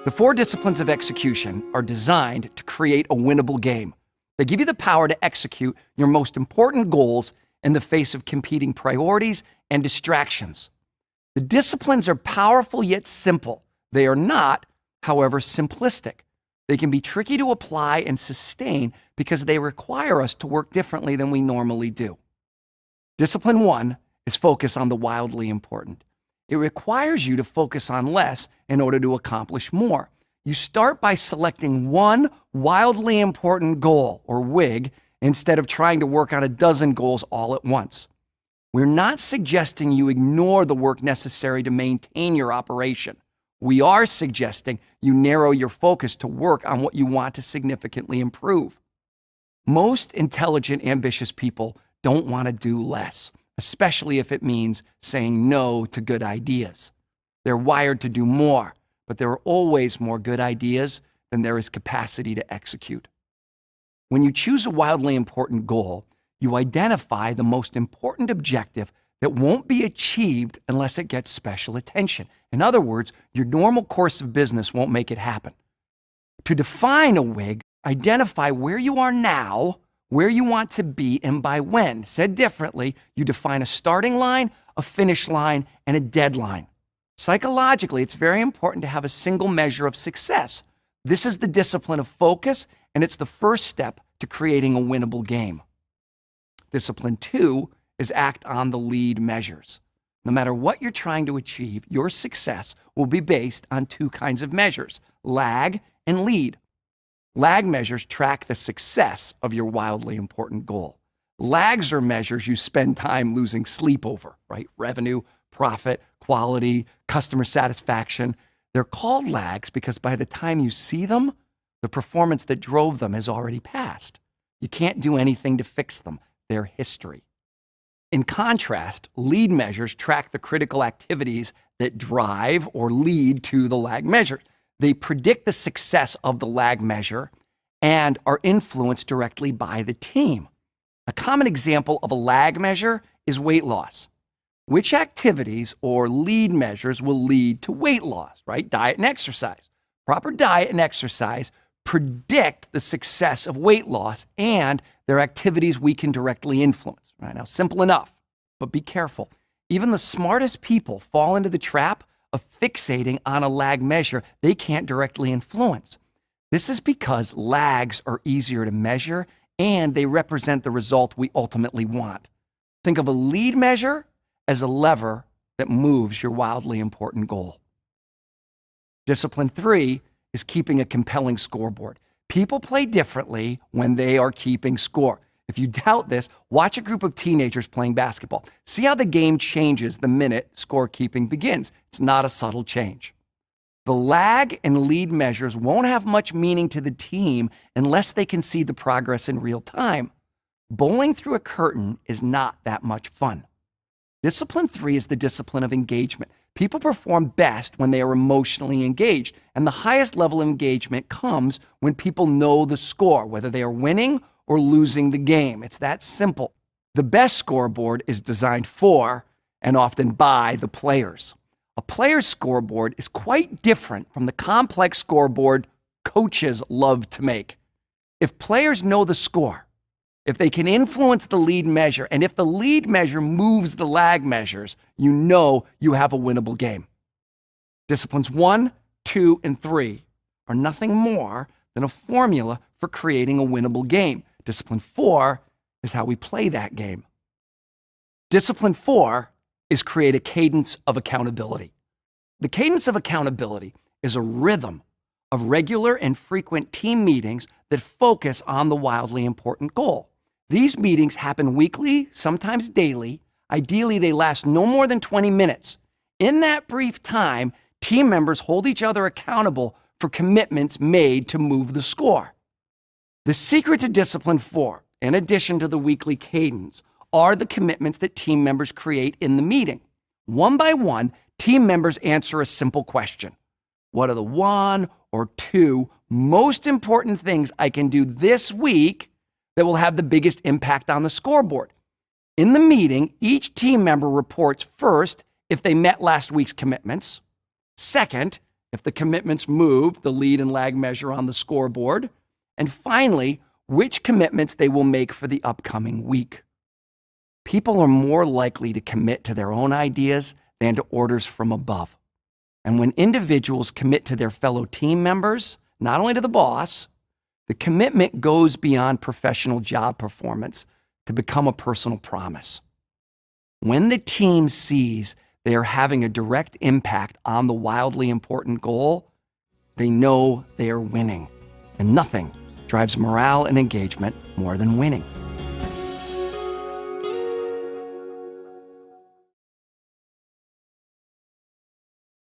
The 4 disciplines of execution are designed to create a winnable game. They give you the power to execute your most important goals in the face of competing priorities and distractions. The disciplines are powerful yet simple. They are not, however, simplistic. They can be tricky to apply and sustain because they require us to work differently than we normally do. Discipline 1 is focus on the wildly important. It requires you to focus on less in order to accomplish more. You start by selecting one wildly important goal, or WIG, instead of trying to work on a dozen goals all at once. We're not suggesting you ignore the work necessary to maintain your operation. We are suggesting you narrow your focus to work on what you want to significantly improve. Most intelligent, ambitious people don't want to do less, especially if it means saying no to good ideas. They're wired to do more, but there are always more good ideas than there is capacity to execute. When you choose a wildly important goal, you identify the most important objective that won't be achieved unless it gets special attention. In other words, your normal course of business won't make it happen. To define a WIG, identify where you are now, where you want to be, and by when. Said differently, you define a starting line, a finish line, and a deadline. Psychologically, it's very important to have a single measure of success. This is the discipline of focus, and it's the first step to creating a winnable game. Discipline 2 is act on the lead measures. No matter what you're trying to achieve, your success will be based on 2 kinds of measures, lag and lead. Lag measures track the success of your wildly important goal. Lags are measures you spend time losing sleep over, right? Revenue, profit, quality, customer satisfaction. They're called lags because by the time you see them, the performance that drove them has already passed. You can't do anything to fix them. They're history. In contrast, lead measures track the critical activities that drive or lead to the lag measure. They predict the success of the lag measure and are influenced directly by the team. A common example of a lag measure is weight loss. Which activities or lead measures will lead to weight loss, right? Diet and exercise. Proper diet and exercise predict the success of weight loss, and they're activities we can directly influence. Right? Now, simple enough, but be careful. Even the smartest people fall into the trap of fixating on a lag measure they can't directly influence. This is because lags are easier to measure and they represent the result we ultimately want. Think of a lead measure as a lever that moves your wildly important goal. Discipline 3 is keeping a compelling scoreboard. People play differently when they are keeping score. If you doubt this, watch a group of teenagers playing basketball. See how the game changes the minute scorekeeping begins. It's not a subtle change. The lag and lead measures won't have much meaning to the team unless they can see the progress in real time. Bowling through a curtain is not that much fun. Discipline 3 is the discipline of engagement. People perform best when they are emotionally engaged, and the highest level of engagement comes when people know the score, whether they are winning or losing the game. It's that simple. The best scoreboard is designed for and often by the players. A player's scoreboard is quite different from the complex scoreboard coaches love to make. If players know the score, if they can influence the lead measure, and if the lead measure moves the lag measures, you know you have a winnable game. Disciplines 1, 2, and 3 are nothing more than a formula for creating a winnable game. Discipline 4 is how we play that game. Discipline 4 is create a cadence of accountability. The cadence of accountability is a rhythm of regular and frequent team meetings that focus on the wildly important goal. These meetings happen weekly, sometimes daily. Ideally, they last no more than 20 minutes. In that brief time, team members hold each other accountable for commitments made to move the score. The secret to Discipline 4, in addition to the weekly cadence, are the commitments that team members create in the meeting. One by one, team members answer a simple question. What are the 1 or 2 most important things I can do this week that will have the biggest impact on the scoreboard? In the meeting, each team member reports first if they met last week's commitments, second, if the commitments move the lead and lag measure on the scoreboard, and finally, which commitments they will make for the upcoming week. People are more likely to commit to their own ideas than to orders from above. And when individuals commit to their fellow team members, not only to the boss, the commitment goes beyond professional job performance to become a personal promise. When the team sees they are having a direct impact on the wildly important goal, they know they are winning. And nothing drives morale and engagement more than winning.